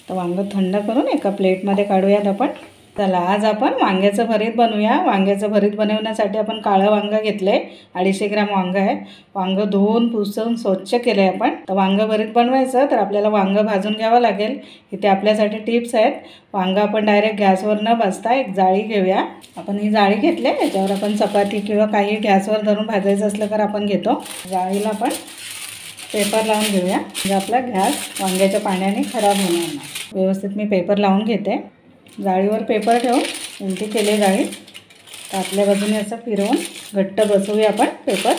तर वांगं थंड करून एका प्लेटमध्ये काढूयात आपण। चला आज आपण वांग्याचं भरीत बनवूया। वांग्याचं भरीत बनवण्यासाठी आपण काळं वांगं घेतले, 250 ग्रॅम वांगं आहे। वांगं धुवून पुसून स्वच्छ केले आपण। तर वांगं भरीत बनवायचं तर आपल्याला वांगं भाजून घ्यावं लागेल। इथे आपल्यासाठी टिप्स आहेत। वांगं आपण डायरेक्ट गॅसवर न भाजता एक जाळी घेऊया। आपण ही जाळी घेतली, याच्यावर आपण चपाती किंवा काही गॅसवर धरून भाजायचं असलं तर आपण घेतो। जाळीला आपण पेपर लावून घेऊया, म्हणजे आपला गॅस वांग्याच्या पाण्याने खराब होणार नाही। व्यवस्थित मी पेपर लावून घेते। जाळीवर पेपर ठेवून उलटी केले जाळी, तर आपल्या बाजूने असं फिरवून घट्ट बसवूया आपण पेपर,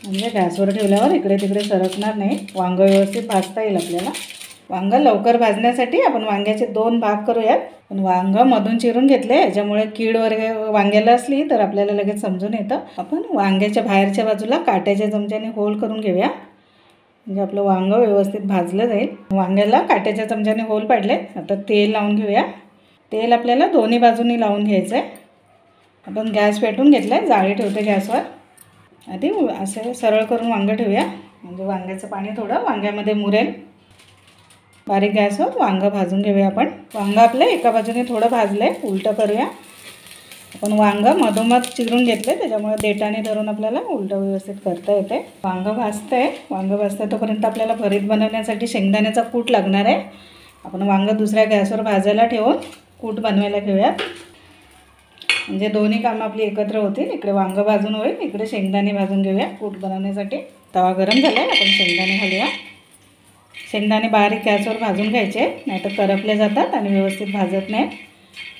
म्हणजे गॅसवर ठेवल्यावर इकडे तिकडे सरकणार नाही। वांगं व्यवस्थित भाजता येईल आपल्याला। वांगं लवकर भाजण्यासाठी आपण वांग्याचे 2 भाग करूयात। पण वांगं मधून चिरून घेतले, याच्यामुळे कीड वगैरे वांग्याला असली तर आपल्याला लगेच समजून येतं। आपण वांग्याच्या बाहेरच्या बाजूला काट्याच्या चमच्याने होल करून घेऊया, म्हणजे आपलं वांगं व्यवस्थित भाजलं जाईल। वांग्याला काट्याच्या चमच्याने होल पाडले। आता तेल लावून घेऊया। तेल आपल्याला दोन्ही बाजूनी लावून घ्यायचं आहे। आपण गॅस पेटवून घेतला आहे, जाळी ठेवते गॅसवर। आधी असे सरळ करून वांगं ठेवूया, म्हणजे वांग्याचं पाणी थोडं वांग्यामध्ये मुरेल। बारीक गॅसवर वांगं भाजून घेऊया आपण। वांगं आपलं एका बाजूने थोडं भाजलं आहे, उलटं करूया। आपण वांगं मधोमध चिरून घेतले, त्याच्यामुळे देठाने धरून आपल्याला उलटं व्यवस्थित करता येते। वांगं भाजतंय तोपर्यंत आपल्याला भरीत बनवण्यासाठी शेंगदाण्याचा कूट लागणार आहे। आपण वांगं दुसऱ्या गॅसवर भाजायला ठेवून कूट बनवायला घेऊयात, म्हणजे दोन्ही कामं आपली एकत्र होतील। इकडे वांगं भाजून होईल, इकडे शेंगदाणे भाजून घेऊया कूट बनवण्यासाठी। तवा गरम झाला आहे, आपण शेंगदाणे घालूया। शेंगदाणे बारीक गॅसवर भाजून घ्यायचे, नाहीतर करपले जातात आणि व्यवस्थित भाजत नाहीत।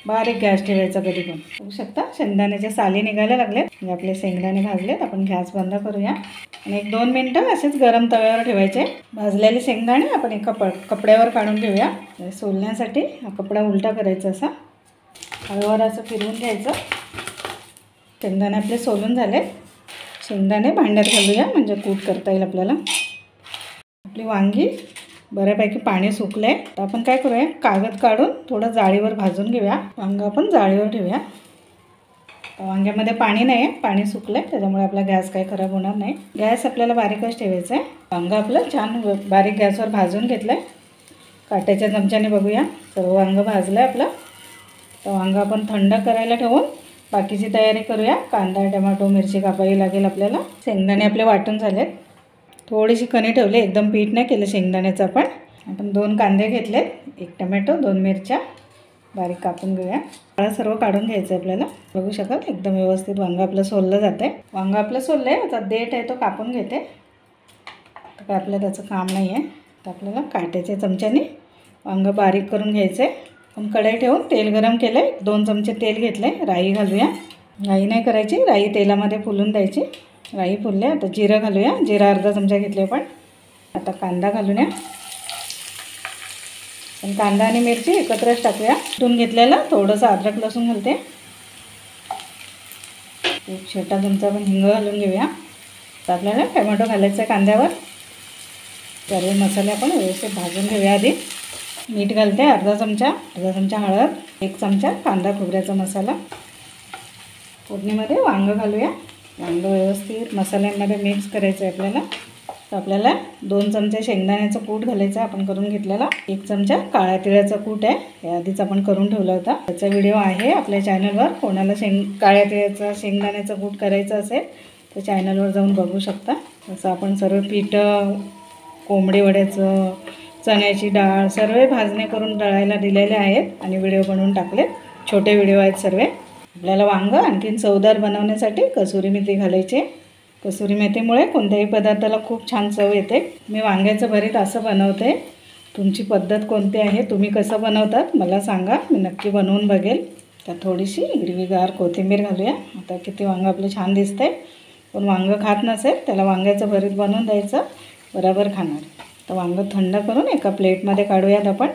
बारीक गॅस ठेवायचा कधी पण। बघू शकता शेंगदाण्याच्या साली निघायला लागलेत, म्हणजे आपले शेंगदाणे भाजलेत। आपण गॅस बंद करूया आणि 1-2 मिनटं असेच गरम तव्यावर ठेवायचे। भाजलेले शेंगदाणे आपण एका कपड्यावर काढून घेऊया। सोलण्यासाठी हा कपडा उलटा करायचा, असा हळूहळू असं फिरवून घ्यायचं। शेंगदाणे आपले सोलून झाले, शेंगदाणे भांड्यात घालूया, म्हणजे कूट करता येईल आपल्याला। आपली वांगी बऱ्यापैकी पाणी सुकलं आहे, तर आपण काय करूया, कागद काढून थोडं जाळीवर भाजून घेऊया। वांगं आपण जाळीवर ठेवूया। वांग्यामध्ये पाणी नाही आहे, पाणी सुकलं आहे, त्याच्यामुळे आपला गॅस काही खराब होणार नाही। गॅस आपल्याला बारीकच ठेवायचा आहे। वांगं आपलं छान बारीक गॅसवर भाजून घेतलं आहे। काट्याच्या चमच्याने बघूया, सर्व वांगं भाजलं आहे आपलं। तर वांगं आपण थंड करायला ठेवून बाकीची तयारी करूया। कांदा, टमाटो, मिरची कापावी लागेल आपल्याला। शेंगदाणे आपले वाटून झालेत, थोडीशी कणी ठेवले, एकदम पीठ नाही केलं शेंगदाण्याचं आपण 2 कांदे घेतले, 1 टमॅटो, 2 मिरच्या बारीक कापून घेऊया। सर्व काढून घ्यायचं आपल्याला। बघू शकाल एकदम व्यवस्थित वांगं आपलं सोललं जातं आहे। वांगं आपलं सोललं आहे, आता देठ आहे तो कापून घेते। तर काय आपलं त्याचं काम नाही आहे। तर आपल्याला काट्याच्या चमच्याने वांगं बारीक करून घ्यायचं आहे। आपण कढई ठेवून तेल गरम केलं आहे, 2 चमचे तेल घेतले। राई घालूया, राई नाही करायची, राई तेलामध्ये फुलून द्यायची। राई फुलले, आता जिरं घालूया, जिरा अर्धा चमचा घेतले आपण। आता कांदा घालूया, पण कांदा आणि मिरची एकत्रच टाकूया। कुटून घेतलेला थोडंसं अद्रक लसूण घालते, एक छोटा चमचा आपण हिंग घालून घेऊया। तर आपल्याला टोमॅटो घालायचं आहे कांद्यावर। सर्व मसाले आपण व्यवस्थित भाजून घेऊया आधी। मीठ घालते अर्धा चमचा हळद, 1 चमचा कांदा खोबऱ्याचा मसाला। फोडणीमध्ये वांगं घालूया। वांगं व्यवस्थित मसाल्यांमध्ये मिक्स करायचं आहे आपल्याला। तर आपल्याला 2 चमचे शेंगदाण्याचं कूट घालायचं आहे, आपण करून घेतलेला। 1 चमचा काळ्या तिळाचा कूट आहे, हे आधीच आपण करून ठेवला होता। त्याचा व्हिडिओ आहे आपल्या चॅनलवर। कोणाला काळ्या तिळाचा शेंगदाण्याचा कूट करायचा असेल तर चॅनलवर जाऊन बघू शकता। तसं आपण सर्व पीठ, कोंबडी वड्याचं, चण्याची डाळ सर्व भाजणे करून दळायला दिलेले आहेत आणि व्हिडिओ बनवून टाकलेत। छोटे व्हिडिओ आहेत सर्व। आपल्याला वांगं आणखीन चवदार बनवण्यासाठी कसुरी मेथी घालायची। कसुरी मेथीमुळे कोणत्याही पदार्थाला खूप छान चव येते। मी वांग्याचं भरीत असं बनवते, तुमची पद्धत कोणती आहे, तुम्ही कसं बनवतात मला सांगा, मी नक्की बनवून बघेल। तर थोडीशी हिरवीगार कोथिंबीर घालूया। आता किती वांगं आपलं छान दिसतंय। पण वांगं खात नसेल त्याला वांग्याचं भरीत बनवून द्यायचं, बरोबर खाणार। तर वांगं थंड करून एका प्लेटमध्ये काढूयात आपण।